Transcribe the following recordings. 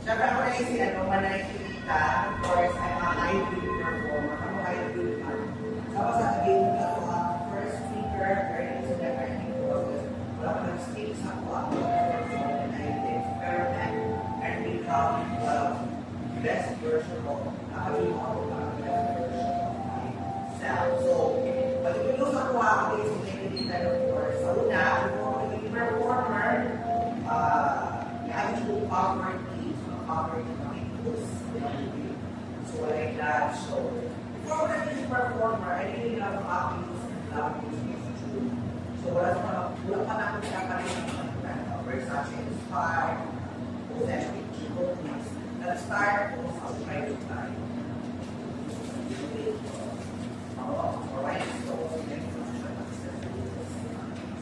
Siyempre ako na si Manay-Kita. Of course, I'm a hybrid performer. I'm a hybrid man. Tapos sa game ka ako, first speaker, very incident, I think it was wala ko nag-speak sa ako ako and I experiment and become the best version of best version of myself. So, pag ito sa ako ako is nakikita ng course. Sa una, kung ako naging performer, I do cover teams, cover teams, so like that. So, before I was a performer, I didn't have copies and copies. So, wala pa na ako siya pa rin ng Versace Inspired, Possession, Chicotis, nag-start ko sa private time.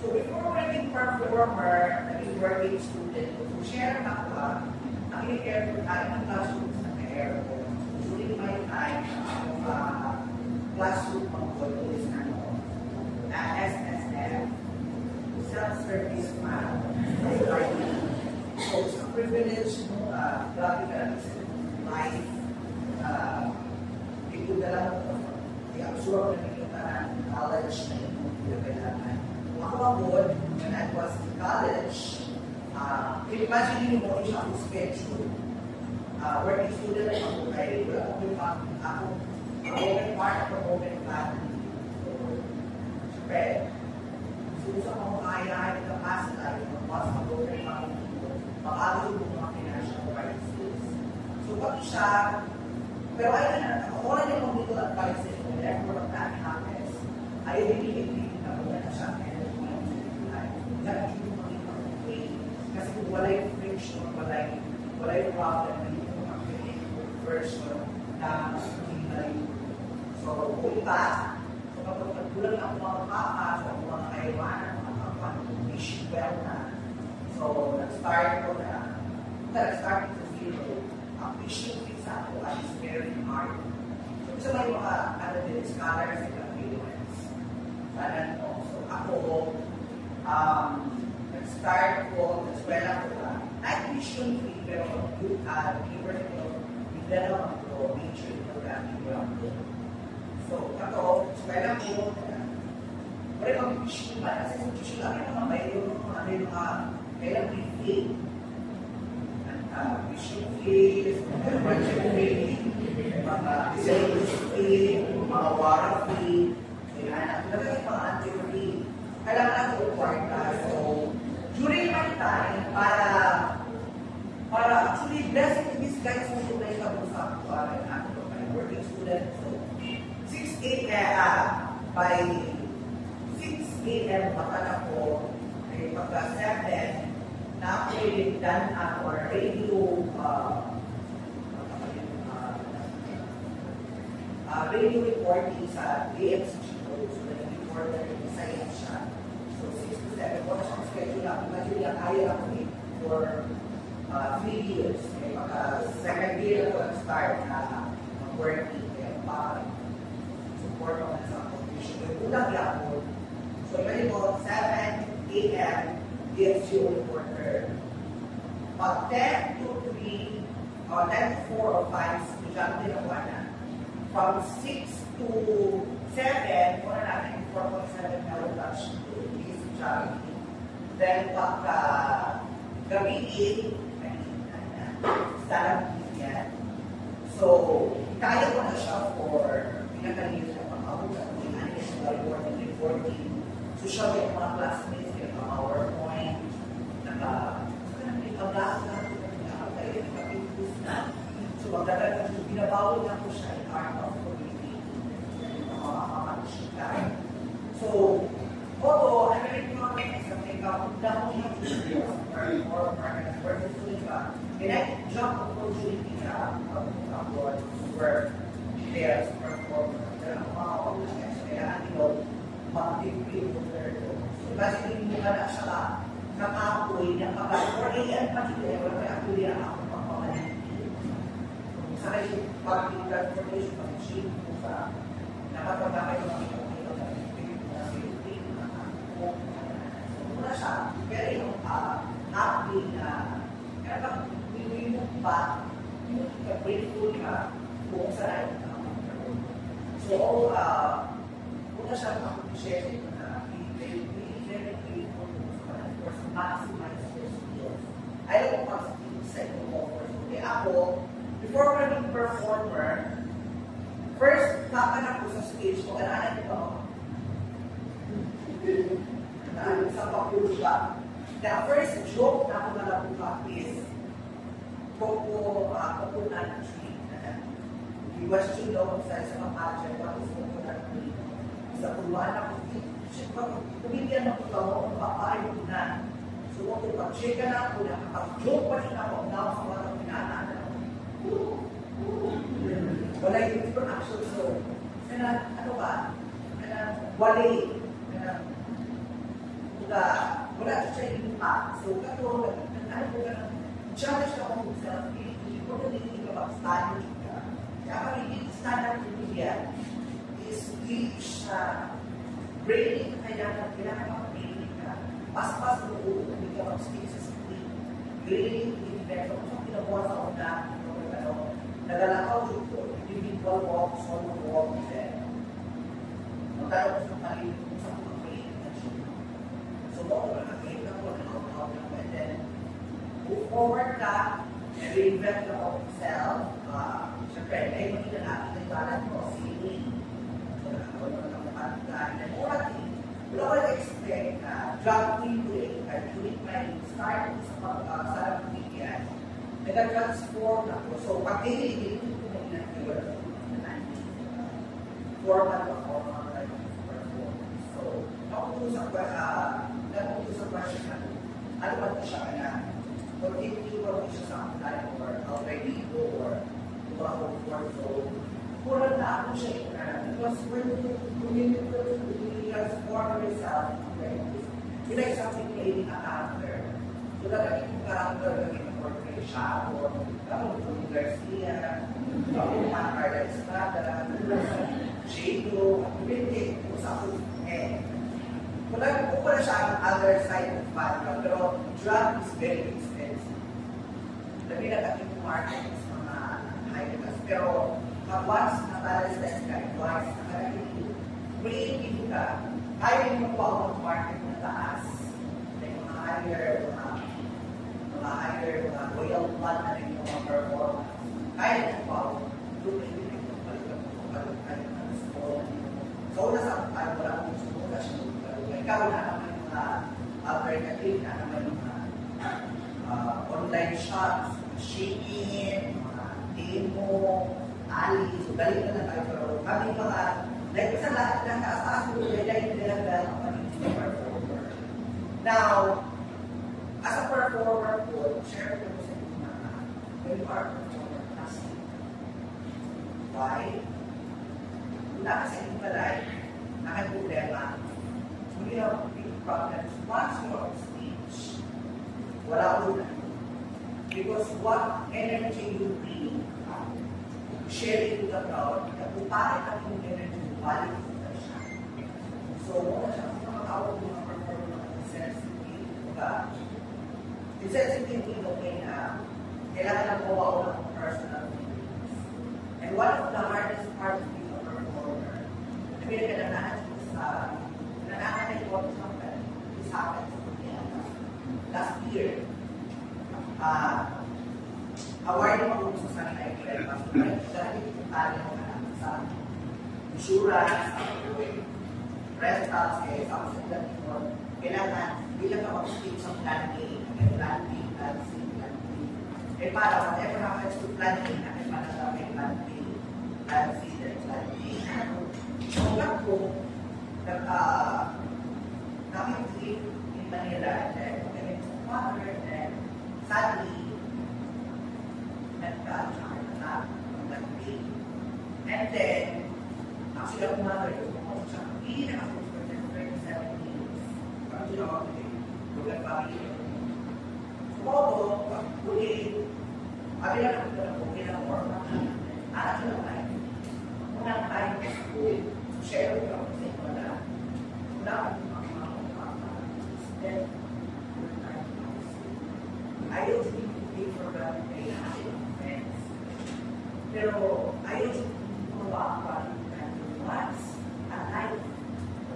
So, before working performer, naging working student, kung share na ako, ang in-care ko tayo ng classroom sa airport. During my time, classroom ko is SSF, self-service man. So, sa privilege mo, grabe ka lang sa life, ito na lang i-absorb na kita ng knowledge na yung kailangan. Ako when I was in college, imagine mo yung ako schedule. Working student ako, kaya wala ako open part of open family. Siyempre, susa ko kaya yung capacity, mas mag-open family, makakagod yung mga financial crisis. So, pati siya, pero ayun na, ako na yung dito ng crisis, whenever that happens, I really believe na muna na siya. Kasi kung wala yung friction, wala yung problem, hindi mo mag-create yung version na hindi. So, kung iba, kapag nagkulang ang mga kapas, ang mga kaiwanan, mga kapan, issue well na. So, nag-start ko sa zero. Ang issue fix ako, I is very hard. So, may mga, scholars and affiliates. So, ako, nag-start ko, nag-eskwela ko na, admission fee, pero University of Development ko, major programming ko. So, ito, eskwela ko, wala kang issue ba? Kasi kung issue lang yung mga mayroon kailang fee. Issue fee, project fee, mga sales fee, mga warrant fee, yung mga anti-fee. Kailangan natin kwarta. So, during my time, para actually blessing in disguise mo ito na ikabusap ko ang working student. So, 6 a.m. by 6 a.m. makan ako, ay pagka 7, na ako dan our radio reporting sa AMCG. So, nag-reporter yung science siya. So, 6 to 7, kung siyang schedule ako, imagine lang, kaya ako for 3 years. Okay, pagka second year ako nag-start na working, kaya support ako sa competition. Ulang lang ako. So, imagine mo, 7 a.m. DFCO reporter. Pag 10 to 3, 10 to 4 or 5, estudyante din ako na. From 6 to 7, kung na natin 4.7 na lunch to this charity. Then, pagka gabi 8, sarap yan. So, kaya ko na siya for pinakalinis na pang-abot at pinakalinis na reporting. So, siya yung mga classmates, yung mga PowerPoint, naka-blast na, naka-pintus na. So, magdadagdag, binabawal na ko siya in art of community. So, although I'm very confident something about the or and I jump opportunity abroad where there's performance. Kaya mag-degree mo so, basically, hindi ka na siya nakapoy na kapag 4 a.m. pa sila, kaya actually ako pagpapalagin. Sa kayo, public transportation, pag-ship mo sa nakapagka kayo muna siya, very happy na kaya pag hindi mo pa, grateful ka kung saan ka. So, una siya mag-share dito na very grateful for maximize your skills. Ayaw ko mag-skills sa ito offers. Okay, ako, before ko naging performer, first, kapanak ko sa stage ko, kailangan ito ako. Sa papuja. The first joke na ako nalabuka is coconut tree. I-question daw sa isang pageant, what is coconut tree? Sa puluhan ako, kumibigyan ako ito, papaay ko na. So, kung pag-check na ako, nakapag-joke pa rin ako, na ako sa mga pinanaan ako. Wala yung different action. So, ano ba? Wali. Wala siya yung impact. So, ano po ka challenge ka kung self, hindi ko na hindi ka mag-standard ka. Kaya kami hindi standard niya is reach na branding kaya kailangan mag-branding ka. Pas-pas mo hindi ka mag-speak sa screen. Branding, event, kung pinabuha sa una, nagalakaw dito, individual walk, solo walk, event. Magkano ko sa palit kung sa mga branding na siya. So, mo na nag-branding ako, nag-out na, and then, move forward ka, and reinvent yourself. Siyempre, may makita natin na ibalan mo, feeling. So, nakakaroon mo ng kapatigan. And then, wala ko expect na drug queen during my start sa sarap ng bigyan. Nag-transform ako. So, pag-ibig ko na ilang years, format of performance. So, nakuto sa question na, ano ba ito siya na? Or if you were siya sa online or already go or mga comfort zone, kurang na ako siya because when you transform yourself, you like something playing a character. So that yung character na portray siya or kung Garcia, kung Carla Estrada, Jado, hindi ko sa wala siya ang other side of vodka, pero drug is very expensive. Labi na ating market is mga high-class. Pero once na-balance ka, once na-creative ka, kaya mo po ang market na taas. Like mga higher, mga royal blood na rin yung mga performance. Kaya mo po ang so, una sa wala kong sumula siya. Ikaw na naman yung alternative na naman yung online shops, shaking, mga demo, ali, so galing na tayo. Pero kami mga, like sa lahat ng kaas-taas ko, dahil nilagal ang paniging performer. Now, as a performer po, share ko sa inyo na when you are a performer, kasi why? Wala kasi yung balay, nakay-problema. We have big problems. Once you're on stage, wala ko na. Because what energy you bring, share it to the crowd, kung bakit ang yung energy mo, balik mo na siya. So, muna siya, kung makakawag mo ng performer ng sensitivity, insensitivity okay na, kailangan na mawawa ng personal feelings. And one of the hardest parts of being a performer, na pinagkananaan sa nananay ko sa company, this happened to me last year. Award mo kung sa sana ay dahil ito tayo sa insurance, rentals, sa mga kailangan bilang ka mag-skip sa plan A, plan B, plan C, plan D. Para whatever happens to plan A, para sa may plan B, plan C, plan D. So, ko, nakikip in Manila, and then, father, and then, sadly, nagka-charge na nag-pay. And then, actually, ako mother, hindi na ako for 37 years. Parang sila ako today. Lugar family. So, huli, abi lang ako na po, kinamor na. Anak sila tayo. Unang tayo sa school, share ko ako sa ito na. Una ako then, I don't think to pay for granted. Pero ayaw siya gumawa pa once a night.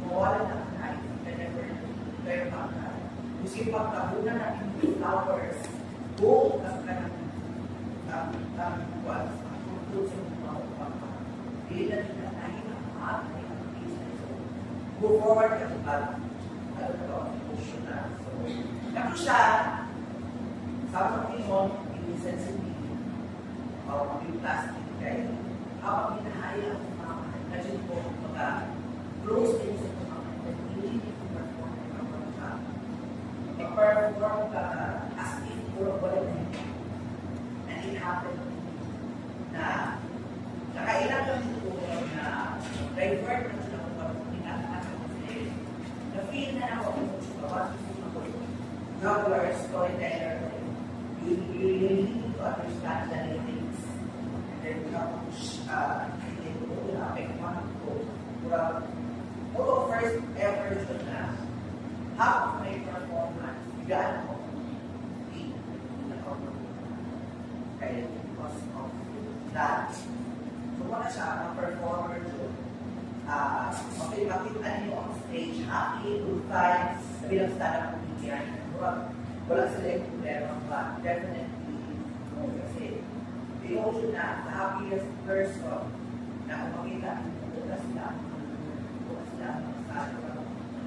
Mawala ng night. Whenever kayo pagka. Kasi pagkabunan natin yung flowers, go ka ng once. Kung sa mga pagka. Hindi na nila tayo na go forward ka ba? Ano ito? Emotional. So, naku siya, sa mga inon, insensitive, yung plastic kayo, habang hinahaya ang mga imagine po mga close things sa mga hindi perform ka nag-perform ka as if puro wala na yun. And it happened na nakailang lang ito na divert na sila kung pinatakas kasi na-feel na ako kung sumawas ako juggler, storyteller, you really need to understand the things. And then although first ever na half of my performance, bigyan ko kaya because of that. So wala siya, ang performer doon. Makita niyo on stage, happy, good vibes, bilang stand-up comedian. Wala sila yung problema pa. Definitely, kasi pinuso na the happiest person na kung makita bukas sila sa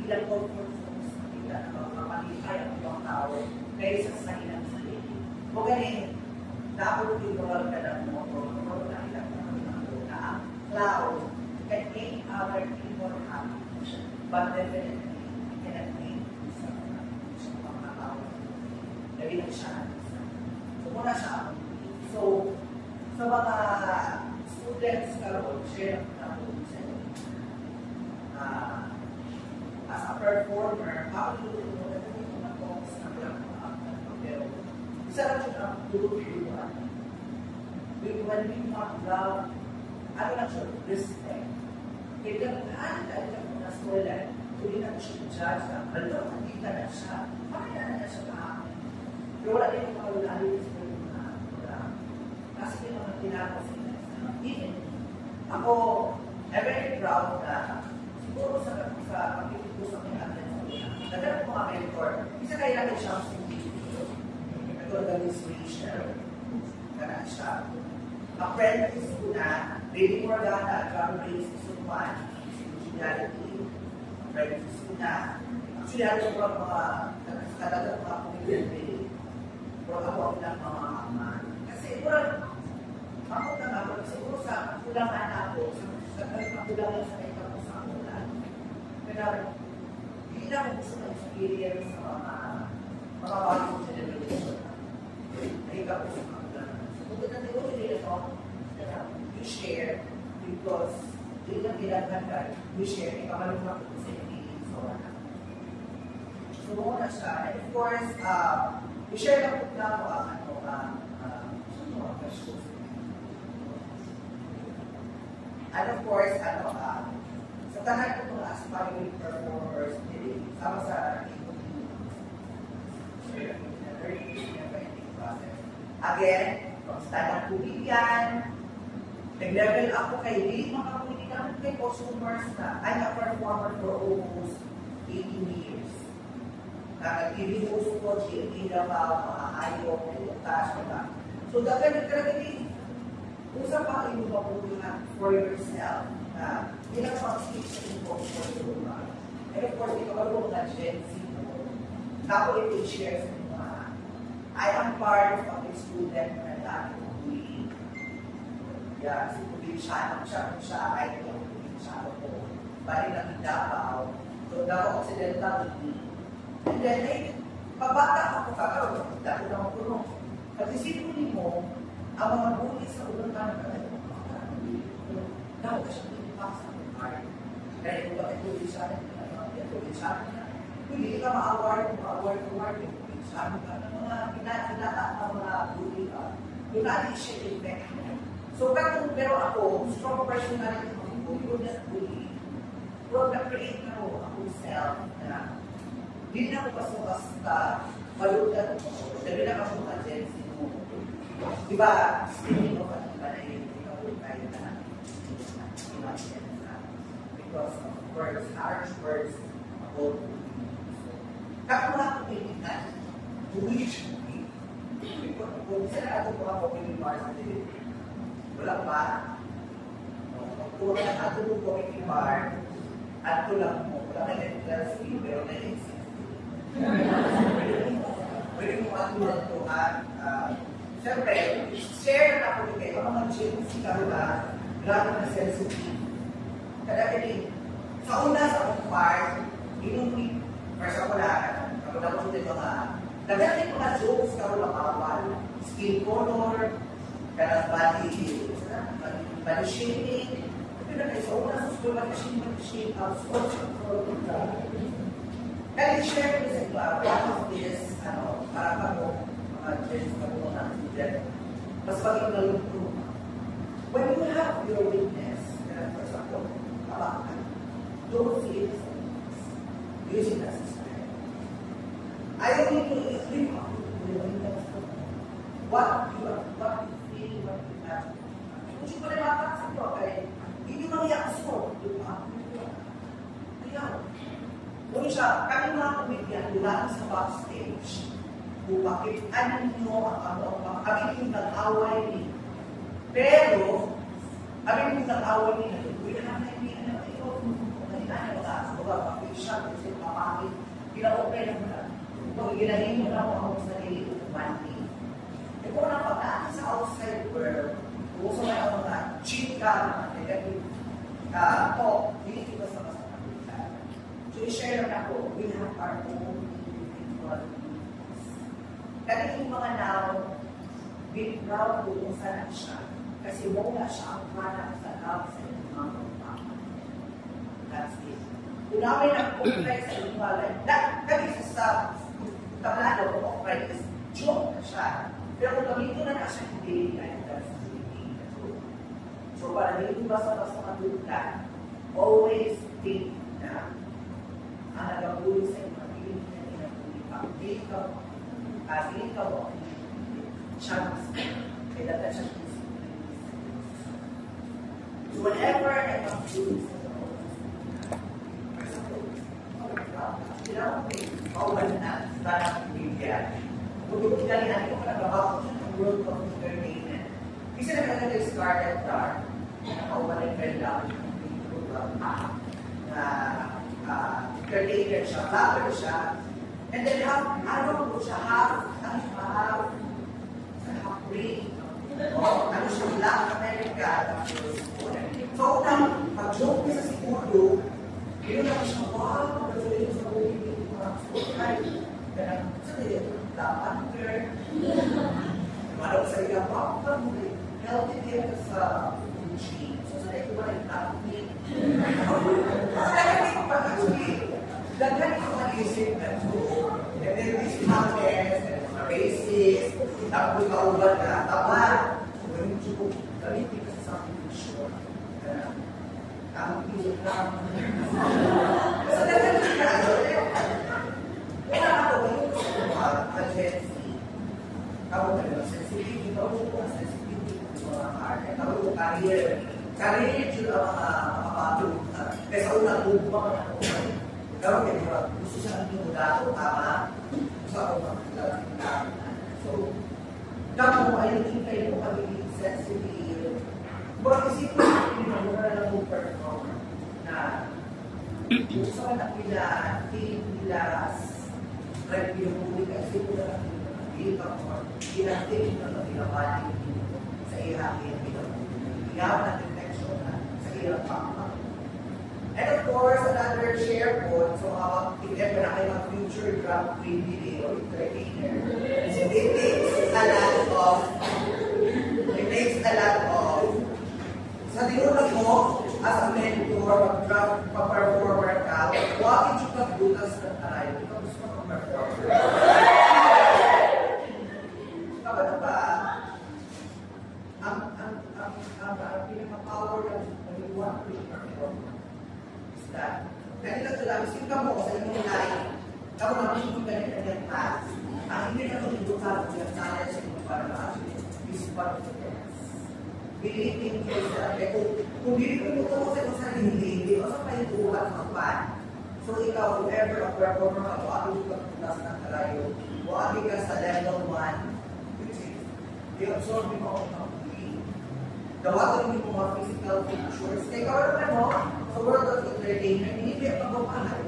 ilang comfort zones makita na makapalipay ang ibang tao kaysa sa ilang sarili. O ganin, dapat pinawal ka ng motor na ilang na ang cloud can make our people happy, but definitely cannot make sa mga tao. Nabilang siya. So muna siya. So, sa mga students karoon, share na po sa inyo. As a performer, how do you know that yung mga talks na lang pero isa lang siya ang dulo-duluan. When we talk about, ano lang siya, respect. Kaya ano tayo na school hindi na siya judge na, alam, nakita na siya, makita na siya kahapon. Pero wala din yung mga ulalim sa program. Kasi yung mga tinapos nila. Even, ako, I'm very proud na siguro sa pagkikitusap ng atin sa una. Nagkaroon ko mga mentor. Isa kaya natin siya ang sumili. Nagkaroon ng inspiration. Ganaan siya. Apprentice ko na, Baby Morgana, drum bass, Suman, Originality. Apprentice ko na. Actually, ano ko ang mga kadagat mga kumilin. Pero ako ang ng mga ama. Kasi, ako na nga, siguro sa kulangan ako, sa kulangan sa may kapos sa kulan. Pero, hindi na ako gusto ng experience sa mga bagong generation. Ay kapos sa kulan. So, kung natin ko nila ito, you share, because hindi na bilanggan ka, you share, ikamalungan ko sa feelings. So, muna siya. And of course, you share na po lang ako ang questions. And of course, sa tanan ko mga aspiring performers, sama sa again, stand-up comedian, nag-level up ko kay Lee, mga comedian, kay costumers na, I'm a performer for almost 18 years. Nag-TV host ko, GMT Davao, mga hayop, Tash, so, dapat nagkaragin, usap pa kayo maputunan for yourself na hindi na mag-speak sa info for your life. And of course, ito ako mga Gen Z mo. Ako ito i-share sa mga I am part of a student na dati ko bullying. Yeah, si Provinciano siya, ay ito ang Provinciano ko. Bali na Davao. So, Davao Occidental. And then, pabata ako kakaroon. Dati na ako kasi sipuli mo, ang mga bully sa unang tanong ka na daw ka siya pinipasa ng card. Kaya kung bakit bully siya na, hindi ka ma-award kung ma-award kung bully siya ka ng mga pinatataan ng mga bully ka. Yung natin siya effect. So, pero ako, strong personality ko, hindi ko na bully. Pero na-create na ako self na hindi na ako basta malutan ko. Sabi na ako mga Gen Z mo. Diba, speaking of ano ba na yun, because of words, harsh words about kapwa ko pilihan, wish kung isa na ato mga community bars sa Pilipinas. Wala pa. Kung wala na ato ng community bar, ato lang mo, wala na entrance fee, pero na exist. Pwede mo ato lang ito at siyempre, share na ako kayo, mga gyms ka ba, grabe na sensitive. Kada kini, sa una sa akong part, inong first ako na, kapag ako sa mga, nagdating mga jokes ka wala bawal, skin color, kada body shaming, pero na sa una sa school, body shaming, out kaya i-share ko sa iba, one of this, para pa mo, mga gyms na po na student, mas paging nalungkot. When you have your witness, for example, don't see it as a weakness. Use it as a strength. I don't need to explain what you feel, what you have. Kung siya pala mapaksa ko, kaya hindi mo nang ko. Kaya, kung siya, kami mga komedyan, mula sa backstage, kung bakit, ano nyo kami yung nag-away ni. Pero, kami yung nag-away ni, pinaopay na muna. Kung ginahin mo na ako sa sarili ko, money. E kung napagkaan sa outside world, kung sa may mga cheat ka, negative talk, hindi ko sa masakapit. So, i-share lang ako, we have our own individual needs. Kaya yung mga now, be proud kung saan siya. Kasi muna siya ang hanap sa love sa mga papa. That's it. Kung namin ang okay sa iwalay, dahil sa tablado o okay is joke na siya. Pero kung gamitin na siya hindi, ay that's really true. So para dito basta-basta matulad, always think na ang nagabuli sa inyo, piling na pinaguli pa. Piling ka mo, siya mas kailangan siya so whenever I come to this, bawal na para bigyan. Kung kinalihan ko ka nagawa ko ng World of Entertainment. Kasi nakaganda yung Scarlet Dark, nakauman yung friend lang yung program na entertainer siya, vlogger siya, and then half free. Ano siya lang, America. So, pag-joke niya sa siguro, yun lang siya, wow, pag-joke sa buhay. Kaya sa nila, dapat girl. Manaw sa iya, bakit mo healthy din sa food. So sa nila, wala yung tapin. Dahil ko pa actually, dahil ko mag-isip na ito. And then this happens, racist, tapos kauban na, tama. Kung yung chuko, galitin ka sa subdivision. Ang isip lang. So dahil ko na, wala ako yung agency. Ako na sensitivity, ako yung sensitivity ng mga heart. Ako yung career. Career yun ang mga kapatid. Kaya sa unang bubang ako. Pero kaya gusto siya ng pinudato, tama? Gusto ako makakilala. So, dapat mo ay naging kayo mo pagiging sensitive. Buwan isipin mo yung mga lang mong perform na gusto ka na nila, feeling nila like pinupuli kasi ko na hindi ka mo, pinatid na pinapali sa ihangin pinupuli. Iyaw na detection na sa ilang pangka. And of course, another share po, so if ever na kayo mag-future drop queen video, entertainer. So it takes a lot of, sa tinunag mo, as a mentor, mag-drop, pa-performer ka, huwag yung pagbutas ng taray. Ito gusto mo performer. Kapag ba, ang pinaka-power ng pag-iwan ko yung performer is that, ganito ito lang, isip ka mo sa inyong life, ako naman yung ganito ng path, ang hindi na ito yung sa challenge sa inyong para is part of the test. believe in yourself. Eh, kung hindi ko mo sa sarili, o sa pahintuhan ng pan. So ikaw, whoever a performer ka, wagi ka punas ng kalayo, wagi ka sa level 1, which is, i-absorb mo ang feeling. Dawagan mo mga physical features. Kaya ikaw naman mo, sa world of entertainment, hindi ka pagpapahay.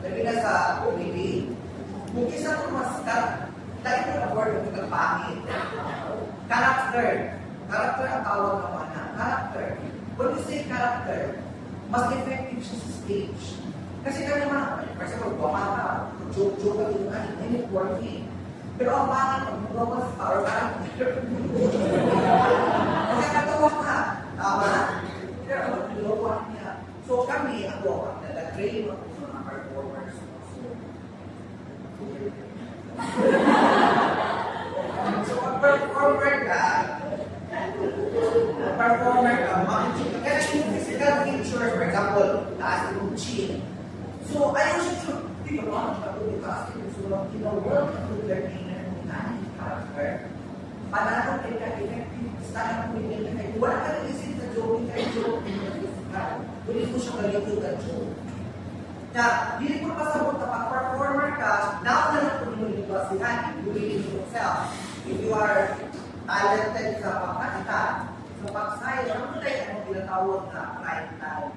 Lagi na sa comedy, kung isa kong mas dahil ko na word ng pagpapangit. Character. Character ang tawag naman na. Character. When you say character, mas effective siya sa stage. Kasi kami naman, for example, gumawa ka, joke-joke ka dito, hindi working. Pero ang pangit, ang gumawa sa power, parang kasi katawa ka. Tama? Pero ang ginawa niya. So kami, ako, nag-train ako sa mga performers. So, performer ka, kaya yung physical features, for example, taas yung chin. So, ayaw siya sa, di ba ba, taas yung sulong, in the world of entertainer, character, panalo kayo ka-effective, style mo yung kayo, wala ka nag-isip sa joke, kayo joke, ulit mo siya galito ka joke. Na, hindi ko pasabot na pag-performer ka, now na lang kung yung kasi you believe in yourself. If you are talented sa pagkakita, sa pag-sign, ano tayo ang tinatawag na prime time?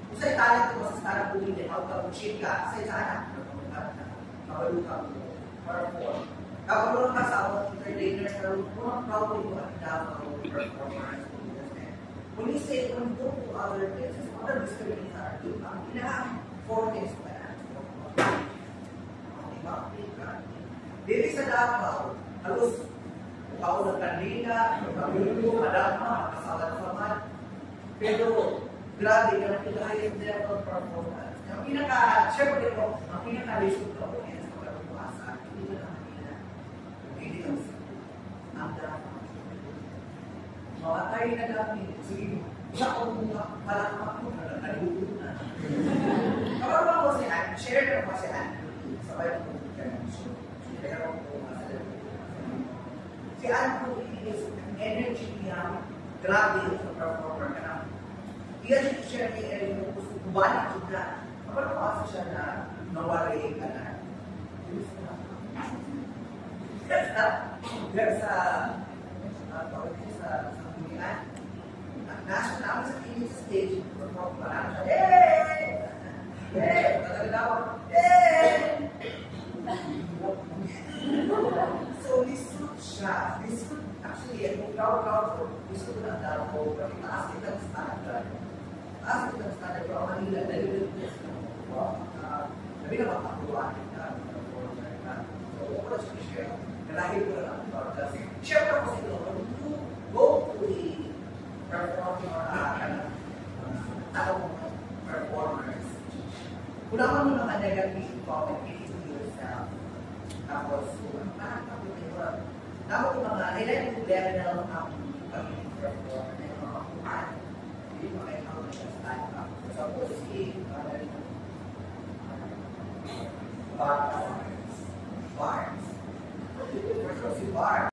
Kung sa'yo talent mo sa stand-up comedian, how ka mag-cheat ka, sa'yo sana, kabalo ka mo, perform. Kabalo ka sa mga entertainers, pero kung proud mo at down performers. When you say, when you go to other places, other discoveries are doing, ang four-days pa yan. Dili sa Davao, halos ako ng kanina, magkagulo, madama, kasalat-salat. Pero, grabe, yung pinaka-highest level performance. Ang syempre ko, ang pinaka-lisod ko, yan sa pagkakuasa, hindi ko na kanina. Hindi lang ang drama. Mamatay na namin. Sige, isa ko mga palakpak mo, nalimutin na. Kapag ako si Anne, share na ako si Anne. Sabay ko kung pero si Anne po is energy niya, grabe sa performer ka na. Iyan siya share ni Erin mo gusto kubalik ko na. Kapag ako siya na nawari ka na. Pero sa pagkakita, nasa namin sa kinig sa stage, perform pa lang siya, hey! Hey! Talaga ako, hey! So, lisod siya. Lisod, actually, kung crowd ko, lisod na daw ko, pero taas kitang standard. Taas kitang standard, pero Manila, dahil sabi na makakuha kita, performer ka. So, ako na siya share. Kalahil ko na lang, kasi share ko kasi ito, go to the performing or performers. Kulangan mo naman negative comment into yourself. Tapos, tapos mga nilang level ang pagiging performer na yung mga kuhan. Hindi mo kayo ako nag-stand up. Suppose si Bars. Si Bars.